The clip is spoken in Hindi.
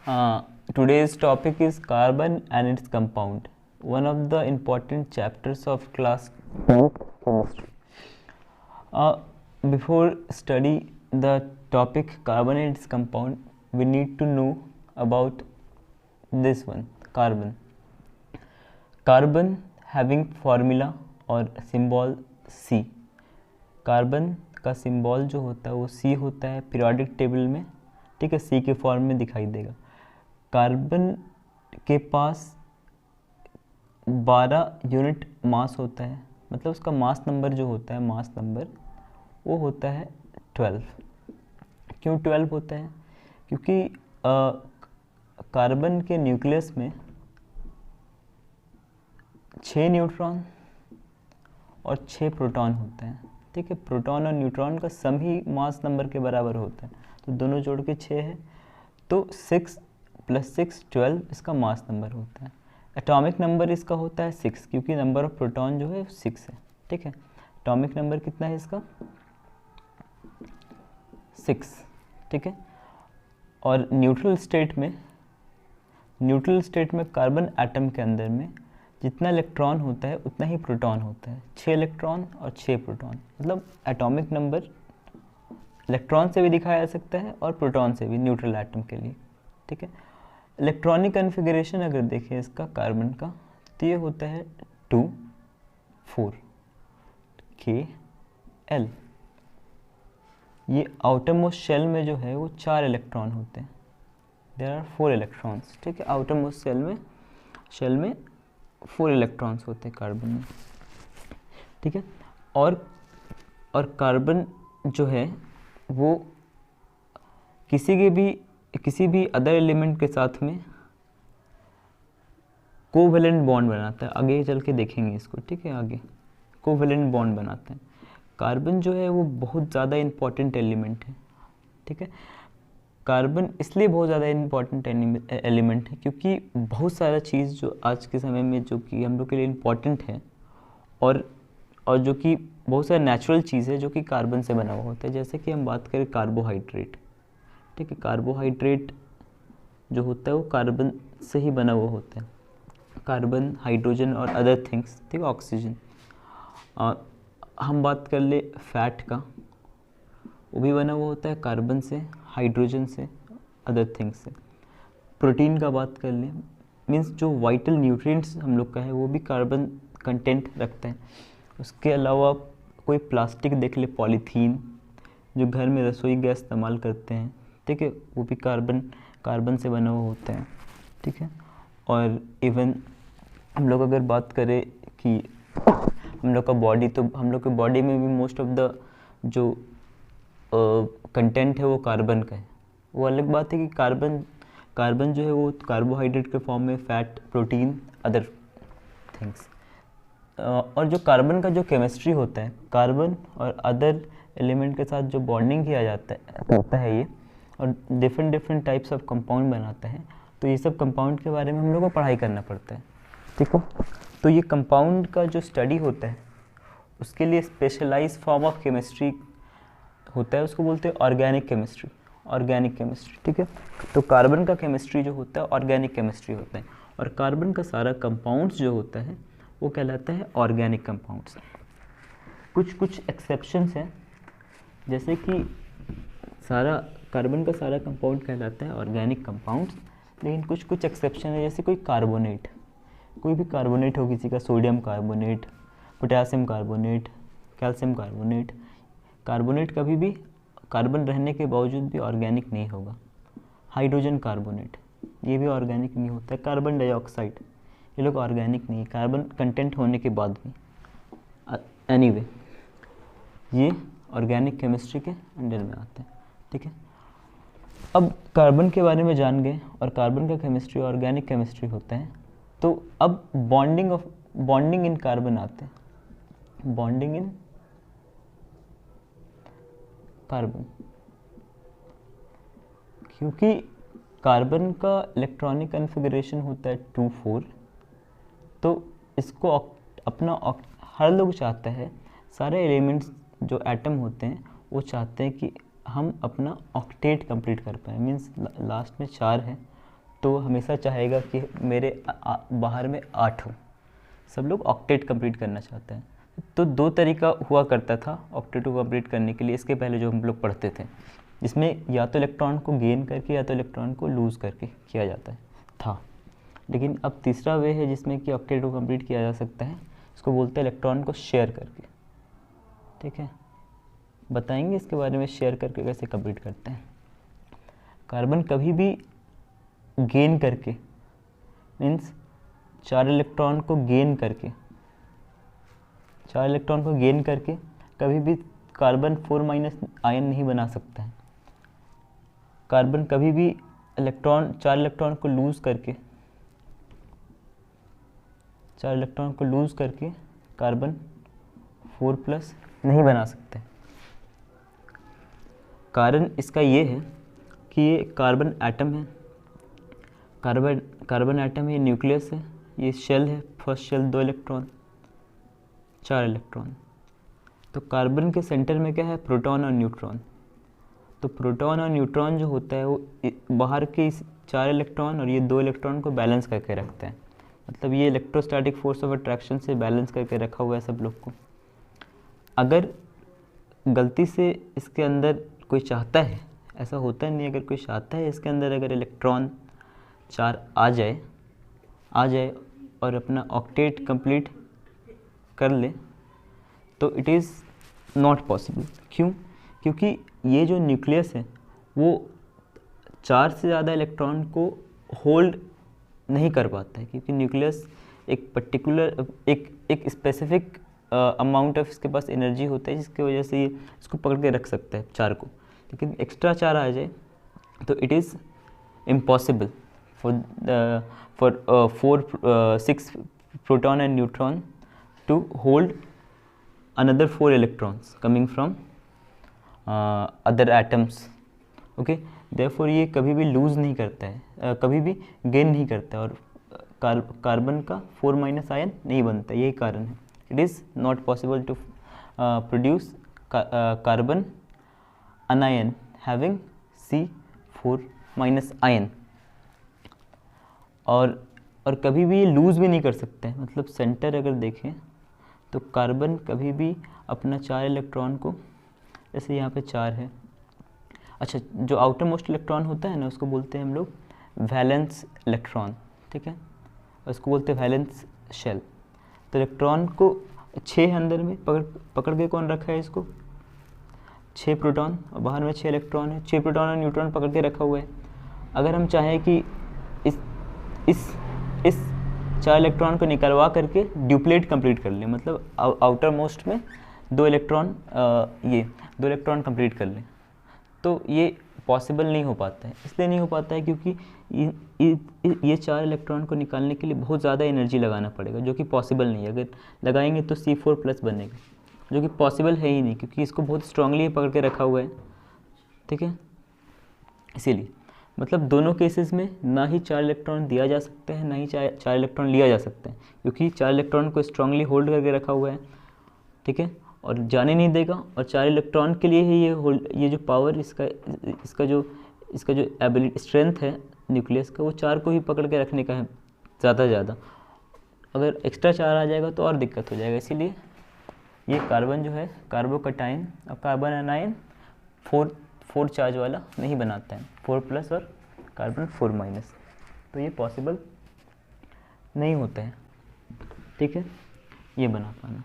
Today's topic is carbon and its compound, one of the important chapters of class 10th chemistry. Before study the topic carbon and its compound, we need to know about this one, carbon. Carbon having formula और symbol C. कार्बन का सिंबल जो होता है वो C होता है पीरियोडिक टेबल में, ठीक है, C के फॉर्म में दिखाई देगा। कार्बन के पास 12 यूनिट मास होता है, मतलब उसका मास नंबर जो होता है, मास नंबर वो होता है 12। क्यों 12 होता है? क्योंकि कार्बन के न्यूक्लियस में 6 न्यूट्रॉन और 6 प्रोटॉन होते हैं, ठीक है। प्रोटॉन और न्यूट्रॉन का सम ही मास नंबर के बराबर होता है, तो दोनों जोड़ के 6 है, तो 6 + 6 12 इसका मास नंबर होता है। एटॉमिक नंबर इसका होता है 6, क्योंकि नंबर ऑफ प्रोटॉन जो है 6 है, ठीक है। एटॉमिक नंबर कितना है इसका? 6, ठीक है। और न्यूट्रल स्टेट में कार्बन एटम के अंदर में जितना इलेक्ट्रॉन होता है उतना ही प्रोटॉन होता है, 6 इलेक्ट्रॉन और 6 प्रोटॉन। मतलब एटॉमिक नंबर इलेक्ट्रॉन से भी दिखाया जा सकता है और प्रोटॉन से भी, न्यूट्रल एटम के लिए, ठीक है। इलेक्ट्रॉनिक कन्फिगरेशन अगर देखें इसका कार्बन का, तो ये होता है 2 4 Kl। ये आउटर मोस्ट शेल में जो है वो 4 इलेक्ट्रॉन होते हैं, देयर आर 4 इलेक्ट्रॉन्स, ठीक है। आउटर मोस्ट शेल में 4 इलेक्ट्रॉन्स होते हैं कार्बन में, ठीक है। और कार्बन जो है वो किसी भी अदर एलिमेंट के साथ में कोवेलेंट बॉन्ड बनाता है। आगे चल के देखेंगे इसको, ठीक है। आगे कोवेलेंट बॉन्ड बनाता है। कार्बन जो है वो बहुत ज़्यादा इम्पॉर्टेंट एलिमेंट है, ठीक है। कार्बन इसलिए बहुत ज़्यादा इम्पॉर्टेंट एलिमेंट है क्योंकि बहुत सारा चीज़ जो आज के समय में जो कि हम लोग के लिए इम्पॉर्टेंट है और जो कि बहुत सारा नेचुरल चीज़ है जो कि कार्बन से बना हुआ होता है। जैसे कि हम बात करें कार्बोहाइड्रेट, ठीक है। कार्बोहाइड्रेट जो होता है वो कार्बन से ही बना हुआ होता है, कार्बन, हाइड्रोजन और अदर थिंग्स, ठीक है, ऑक्सीजन। हम बात कर ले फैट का, वो भी बना हुआ होता है कार्बन से, हाइड्रोजन से, अदर थिंग्स से। प्रोटीन का बात कर ले, मीन्स जो वाइटल न्यूट्रिएंट्स हम लोग का है वो भी कार्बन कंटेंट रखता है। उसके अलावा कोई प्लास्टिक देख ले, पॉलीथीन, जो घर में रसोई गैस इस्तेमाल करते हैं, ठीक है, वो भी कार्बन से बना हुआ होता है, ठीक है। और इवन हम लोग अगर बात करें कि हम लोग का बॉडी, तो हम लोग के बॉडी में भी मोस्ट ऑफ द जो कंटेंट है वो कार्बन का है। वो अलग बात है कि कार्बन जो है वो कार्बोहाइड्रेट के फॉर्म में, फैट, प्रोटीन, अदर थिंग्स। और जो कार्बन का जो केमिस्ट्री होता है, कार्बन और अदर एलिमेंट के साथ जो बॉन्डिंग किया करता है ये, और डिफरेंट टाइप्स ऑफ कंपाउंड बनाता है। तो ये सब कंपाउंड के बारे में हम लोग को पढ़ाई करना पड़ता है, ठीक है। तो ये कंपाउंड का जो स्टडी होता है उसके लिए स्पेशलाइज्ड फॉर्म ऑफ केमिस्ट्री होता है, उसको बोलते हैं ऑर्गेनिक केमिस्ट्री, ठीक है। तो कार्बन का केमिस्ट्री जो होता है ऑर्गेनिक केमिस्ट्री होता है, और कार्बन का सारा कंपाउंड्स जो होता है वो कहलाता है ऑर्गेनिक कंपाउंड्स। कुछ एक्सेप्शंस हैं, जैसे कि कार्बन का सारा कंपाउंड कहलाता है ऑर्गेनिक कंपाउंड्स, लेकिन कुछ एक्सेप्शन है। जैसे कोई भी कार्बोनेट हो किसी का, sodium carbonate, potassium carbonate, calcium carbonate कभी भी कार्बन रहने के बावजूद भी ऑर्गेनिक नहीं होगा। हाइड्रोजन कार्बोनेट, ये भी ऑर्गेनिक नहीं होता है। कार्बन डाइऑक्साइड, ये लोग ऑर्गेनिक नहीं, कार्बन कंटेंट होने के बाद भी। एनीवे, ये ऑर्गेनिक केमिस्ट्री के अंडर में आते हैं, ठीक है। अब कार्बन के बारे में जान गए और कार्बन का केमिस्ट्री ऑर्गेनिक केमिस्ट्री होता है। तो अब बॉन्डिंग इन कार्बन आते हैं। बॉन्डिंग इन कार्बन, क्योंकि कार्बन का इलेक्ट्रॉनिक कन्फिगरेशन होता है 2 4, तो इसको हर लोग चाहता है, सारे एलिमेंट्स जो एटम होते हैं वो चाहते हैं कि हम अपना ऑक्टेट कंप्लीट कर पाए। मीन्स लास्ट में 4 है तो हमेशा चाहेगा कि मेरे बाहर में 8 हो। सब लोग ऑक्टेट कंप्लीट करना चाहते हैं। तो 2 तरीका हुआ करता था ऑक्टेट को कंप्लीट करने के लिए, इसके पहले जो हम लोग पढ़ते थे, जिसमें या तो इलेक्ट्रॉन को गेन करके या तो इलेक्ट्रॉन को लूज़ करके किया जाता था। लेकिन अब तीसरा वे है जिसमें कि ऑक्टेट को कंप्लीट किया जा सकता है, इसको बोलते हैं इलेक्ट्रॉन को शेयर करके। ठीक है, बताएंगे इसके बारे में, शेयर करके कैसे कंप्लीट करते हैं। कार्बन कभी भी गेन करके, मीन्स 4 इलेक्ट्रॉन को गेन करके, 4 इलेक्ट्रॉन को गेन करके कभी भी कार्बन 4- आयन नहीं बना सकता है। कार्बन कभी भी 4 इलेक्ट्रॉन को लूज़ करके, 4 इलेक्ट्रॉन को लूज़ करके कार्बन 4+ नहीं बना सकते। कारण इसका ये है कि ये कार्बन एटम है, कार्बन एटम है, ये न्यूक्लियस है, ये शेल है, फर्स्ट शेल 2 इलेक्ट्रॉन 4 इलेक्ट्रॉन। तो कार्बन के सेंटर में क्या है, प्रोटॉन और न्यूट्रॉन। तो प्रोटॉन और न्यूट्रॉन जो होता है वो बाहर के इस 4 इलेक्ट्रॉन और ये 2 इलेक्ट्रॉन को बैलेंस करके रखते हैं। मतलब ये इलेक्ट्रोस्टैटिक फोर्स ऑफ अट्रैक्शन से बैलेंस करके रखा हुआ है सब लोग को। अगर गलती से इसके अंदर कोई चाहता है, ऐसा होता नहीं, अगर कोई चाहता है इसके अंदर अगर इलेक्ट्रॉन 4 आ जाए और अपना ऑक्टेट कंप्लीट कर ले, तो इट इज़ नॉट पॉसिबल। क्यों? क्योंकि ये जो न्यूक्लियस है वो 4 से ज़्यादा इलेक्ट्रॉन को होल्ड नहीं कर पाता है, क्योंकि न्यूक्लियस एक पर्टिकुलर एक स्पेसिफिक अमाउंट ऑफ इसके पास एनर्जी होता है, जिसकी वजह से ये इसको पकड़ के रख सकता है 4 को। लेकिन एक्स्ट्रा 4 आ जाए तो it is impossible for 6 proton and neutron to hold another 4 electrons coming from other atoms. Okay, therefore ये कभी भी लूज़ नहीं करता है, कभी भी गेन नहीं करता है, और कार्बन का 4- आयन नहीं बनता, यही कारण है। It is not possible to produce carbon anion having C4- ion. और कभी भी ये लूज़ भी नहीं कर सकते हैं। मतलब सेंटर अगर देखें तो कार्बन कभी भी अपना 4 इलेक्ट्रॉन को, जैसे यहाँ पे 4 है, अच्छा जो आउटर मोस्ट इलेक्ट्रॉन होता है ना उसको बोलते हैं हम लोग वैलेंस इलेक्ट्रॉन। ठीक है, उसको बोलते हैं वैलेंस शेल। तो इलेक्ट्रॉन को 6 अंदर में पकड़ के कौन रखा है इसको, 6 प्रोटॉन, और बाहर में 6 इलेक्ट्रॉन है, 6 प्रोटॉन और न्यूट्रॉन पकड़ के रखा हुआ है। अगर हम चाहें कि इस 4 इलेक्ट्रॉन को निकलवा करके ड्यूप्लेट कंप्लीट कर लें, मतलब आउटर मोस्ट में 2 इलेक्ट्रॉन ये 2 इलेक्ट्रॉन कंप्लीट कर लें, तो ये पॉसिबल नहीं हो पाता है। इसलिए नहीं हो पाता है क्योंकि ये 4 इलेक्ट्रॉन को निकालने के लिए बहुत ज़्यादा एनर्जी लगाना पड़ेगा, जो कि पॉसिबल नहीं है। अगर लगाएंगे तो C4+ बनेगा, जो कि पॉसिबल है ही नहीं, क्योंकि इसको बहुत स्ट्रांगली पकड़ के रखा हुआ है। ठीक है, इसीलिए मतलब दोनों केसेस में ना ही 4 इलेक्ट्रॉन दिया जा सकता है, ना ही 4 इलेक्ट्रॉन लिया जा सकता है, क्योंकि 4 इलेक्ट्रॉन को स्ट्रांगली होल्ड करके रखा हुआ है। ठीक है, और जाने नहीं देगा, और 4 इलेक्ट्रॉन के लिए ही ये जो पावर, इसका जो एबिलिटी स्ट्रेंथ है न्यूक्लियस का, वो 4 को ही पकड़ के रखने का है ज़्यादा। अगर एक्स्ट्रा 4 आ जाएगा तो और दिक्कत हो जाएगा। इसीलिए ये कार्बन जो है कार्बोकटाइन और कार्बन अनायन 4 चार्ज वाला नहीं बनाता है, 4+ और कार्बन 4-, तो ये पॉसिबल नहीं होता है। ठीक है, ये बना पाना।